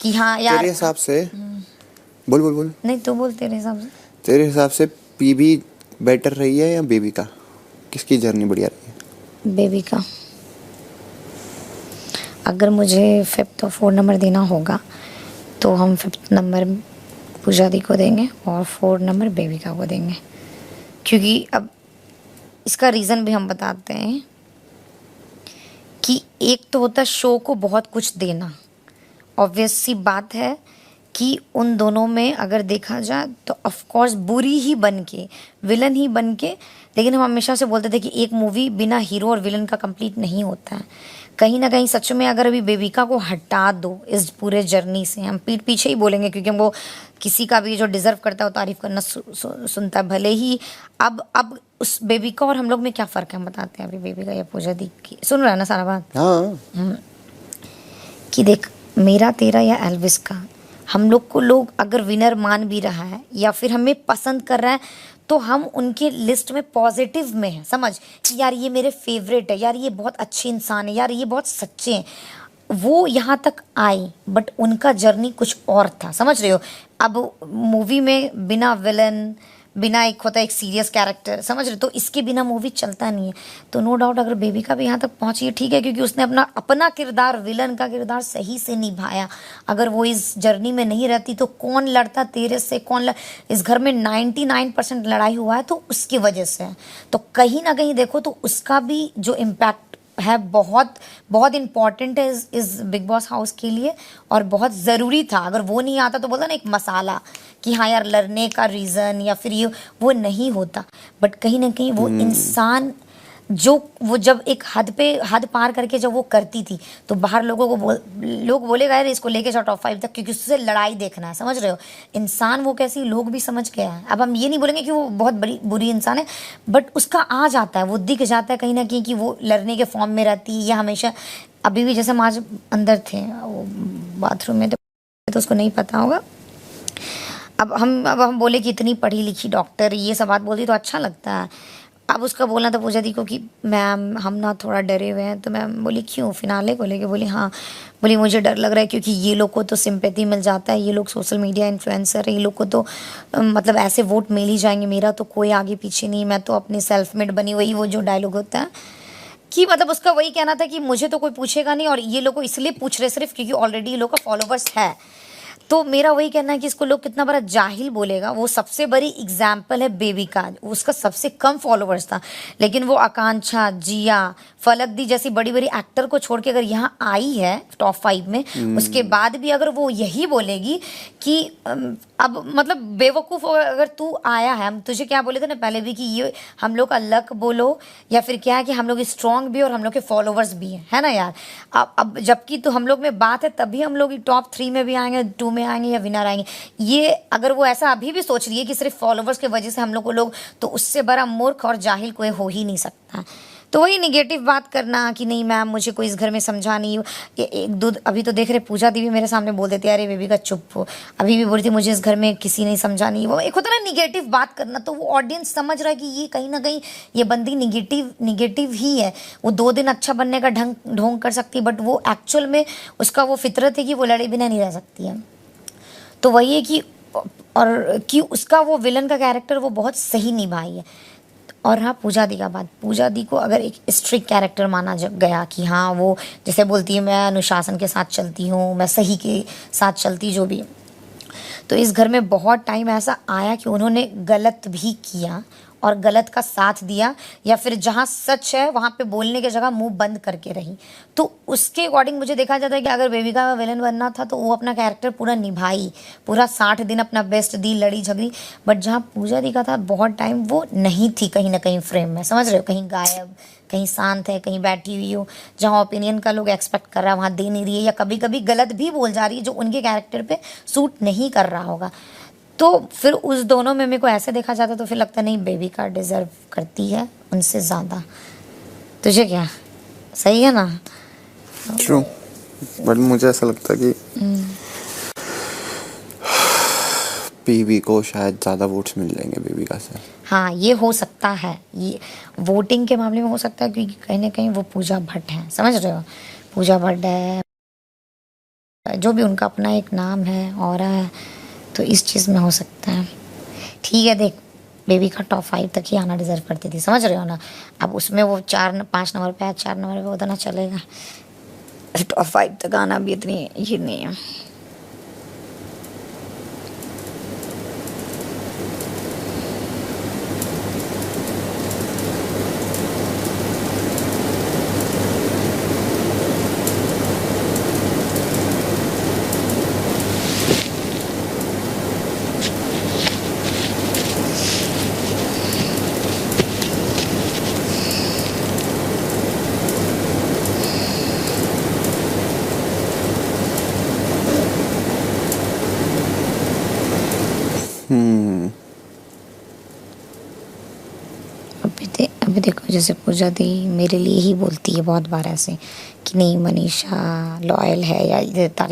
कि हाँ यार। तेरे हिसाब से बोल बोल बोल। नहीं तो बोल, तेरे हिसाब से। तेरे हिसाब से पीबी बेटर रही है या बेबी का? किसकी जर्नी बढ़िया रही है? बेबी का। अगर मुझे 5th और 4 नंबर देना होगा तो हम 5th नंबर पूजा दी को देंगे और 4 नंबर बेबिका को देंगे, क्योंकि अब इसका रीज़न भी हम बताते हैं कि एक तो होता है शो को बहुत कुछ देना, ऑब्वियस सी बात है कि उन दोनों में अगर देखा जाए तो ऑफ कोर्स बुरी ही बन के, विलन ही बन के, लेकिन हम हमेशा से बोलते थे कि एक मूवी बिना हीरो और विलन का कंप्लीट नहीं होता है। कहीं ना कहीं सच में अगर अभी बेबिका को हटा दो इस पूरे जर्नी से, हम पीठ पीछे ही बोलेंगे, क्योंकि हमको किसी का भी जो डिज़र्व करता है वो तारीफ़ करना सुनता है, भले ही अब उस बेबिका और हम लोग में क्या फ़र्क है हम बताते हैं अभी बेबिका या पूजा दी की। सुन रहा है ना सारा बात? हाँ। कि देख, मेरा तेरा या एल्विस का, हम लोग को लोग अगर विनर मान भी रहा है या फिर हमें पसंद कर रहा है तो हम उनके लिस्ट में पॉजिटिव में हैं, समझ कि यार ये मेरे फेवरेट है, यार ये बहुत अच्छे इंसान है, यार ये बहुत सच्चे हैं। वो यहाँ तक आए बट उनका जर्नी कुछ और था, समझ रहे हो? अब मूवी में बिना विलन, बिना एक होता है एक सीरियस कैरेक्टर, समझ रहे, तो इसके बिना मूवी चलता नहीं है। तो नो डाउट अगर बेबिका भी यहाँ तक पहुंची है ठीक है, क्योंकि उसने अपना अपना किरदार, विलन का किरदार सही से निभाया। अगर वो इस जर्नी में नहीं रहती तो कौन लड़ता तेरे से, इस घर में 99% लड़ाई हुआ है तो उसकी वजह से है। तो कहीं ना कहीं देखो तो उसका भी जो इम्पैक्ट है बहुत बहुत इम्पॉर्टेंट है इस बिग बॉस हाउस के लिए, और बहुत ज़रूरी था। अगर वो नहीं आता तो बोलता ना एक मसाला कि हाँ यार लड़ने का रीज़न या फिर ये वो नहीं होता। बट कहीं ना कहीं वो इंसान जो वो जब एक हद पार करके जब वो करती थी तो बाहर लोगों को लोग बोलेगा यार इसको लेके जाओ टॉप 5 तक, क्योंकि उससे लड़ाई देखना है, समझ रहे हो? इंसान वो कैसी लोग भी समझ गया है। अब हम ये नहीं बोलेंगे कि वो बहुत बड़ी बुरी इंसान है, बट उसका आ जाता है, वो दिख जाता है कहीं ना कहीं कि वो लड़ने के फॉर्म में रहती है या हमेशा। अभी भी जैसे हम आज अंदर थे वो बाथरूम में तो उसको नहीं पता होगा। अब हम बोले कि इतनी पढ़ी लिखी डॉक्टर ये सब बात बोलती तो अच्छा लगता है। अब उसका बोलना था पूजा दी को कि मैम हम ना थोड़ा डरे हुए हैं। तो मैम बोली क्यों, फिनाले को लेके? बोली हाँ, बोली मुझे डर लग रहा है क्योंकि ये लोग को तो सिंपैथी मिल जाता है, ये लोग सोशल मीडिया इन्फ्लुएंसर है, ये लोग को तो मतलब ऐसे वोट मिल ही जाएंगे, मेरा तो कोई आगे पीछे नहीं, मैं तो अपनी सेल्फ मेड बनी, वही वो जो डायलॉग होता है कि मतलब उसका वही कहना था कि मुझे तो कोई पूछेगा नहीं और ये लोग को इसलिए पूछ रहे सिर्फ क्योंकि ऑलरेडी ये लोग का फॉलोवर्स है। तो मेरा वही कहना है कि इसको लोग कितना बड़ा जाहिल बोलेगा। वो सबसे बड़ी एग्जाम्पल है बेबिका, उसका सबसे कम फॉलोवर्स था, लेकिन वो आकांक्षा, जिया, फलक दी जैसी बड़ी बड़ी एक्टर को छोड़ के अगर यहाँ आई है टॉप 5 में, उसके बाद भी अगर वो यही बोलेगी कि अब मतलब बेवकूफ़ अगर तू आया है, हम तुझे क्या बोले थे ना पहले भी कि ये हम लोग का लक बोलो या फिर क्या है कि हम लोग स्ट्रांग भी और हम लोग के फॉलोवर्स भी हैं, है ना यार? अब जबकि तो हम लोग में बात है तभी हम लोग टॉप 3 में भी आएंगे, 2 में आएंगे या विनर आएंगे। ये अगर वो ऐसा अभी भी सोच रही है कि सिर्फ फॉलोवर्स की वजह से हम लोग को लोग, तो उससे बड़ा मूर्ख और जाहिल कोई हो ही नहीं सकता। तो वही निगेटिव बात करना कि नहीं मैम मुझे कोई इस घर में समझा नहीं, एक दो अभी तो देख रहे पूजा दी भी मेरे सामने बोल देती है अरे बेबी का चुप हो, अभी भी बोलती मुझे इस घर में किसी ने समझा नहीं। वो एक होता ना निगेटिव बात करना, तो वो ऑडियंस समझ रहा है कि ये कहीं ना कहीं ये बंदी निगेटिव ही है। वो 2 दिन अच्छा बनने का ढोंग कर सकती है, बट वो एक्चुअल में उसका वो फितरत है कि वो लड़े बिना नहीं रह सकती है। तो वही है कि और कि उसका वो विलन का कैरेक्टर वो बहुत सही निभाई है। और हाँ पूजा दी का बात, पूजा दी को अगर एक स्ट्रिक्ट कैरेक्टर माना गया कि हाँ वो जैसे बोलती है मैं अनुशासन के साथ चलती हूँ, मैं सही के साथ चलती जो भी, तो इस घर में बहुत टाइम ऐसा आया कि उन्होंने गलत भी किया और गलत का साथ दिया, या फिर जहाँ सच है वहाँ पे बोलने की जगह मुंह बंद करके रही। तो उसके अकॉर्डिंग मुझे देखा जाता है कि अगर बेबिका का विलन बनना था तो वो अपना कैरेक्टर पूरा निभाई, पूरा 60 दिन अपना बेस्ट दी, लड़ी झगड़ी। बट जहाँ पूजा दी का था बहुत टाइम वो नहीं थी कहीं ना कहीं फ्रेम में, समझ रहे हो? कहीं गायब, कहीं शांत है, कहीं बैठी हुई हो, जहाँ ओपिनियन का लोग एक्सपेक्ट कर रहा है वहाँ दे नहीं रही है, या कभी कभी गलत भी बोल जा रही है जो उनके कैरेक्टर पे सूट नहीं कर रहा होगा। तो फिर उस दोनों में मेरे को ऐसे देखा जाता तो फिर लगता नहीं बेबिका डिजर्व करती है उनसे ज़्यादा। तुझे क्या, सही है ना? ट्रू, बट मुझे ऐसा लगता कि पीवी को शायद ज़्यादा वोट्स मिल जाएंगे बेबिका से। हाँ ये हो सकता है, ये वोटिंग के मामले में हो सकता है, क्योंकि कहीं ना कहीं वो पूजा भट्ट है, समझ रहे हो? पूजा भट्ट है, जो भी उनका अपना एक नाम है, ऑरा है, तो इस चीज़ में हो सकता है। ठीक है, देख बेबी का टॉप 5 तक ही आना डिज़र्व करती थी, समझ रहे हो ना। अब उसमें वो 5 नंबर पे है, 4 नंबर पे उतना चलेगा, टॉप 5 तक आना भी इतनी ये नहीं है। हम्म। अभी देखो, जैसे पूजा दी मेरे लिए ही बोलती है बहुत बार ऐसे कि नहीं मनीषा लॉयल है, या ये तारीफ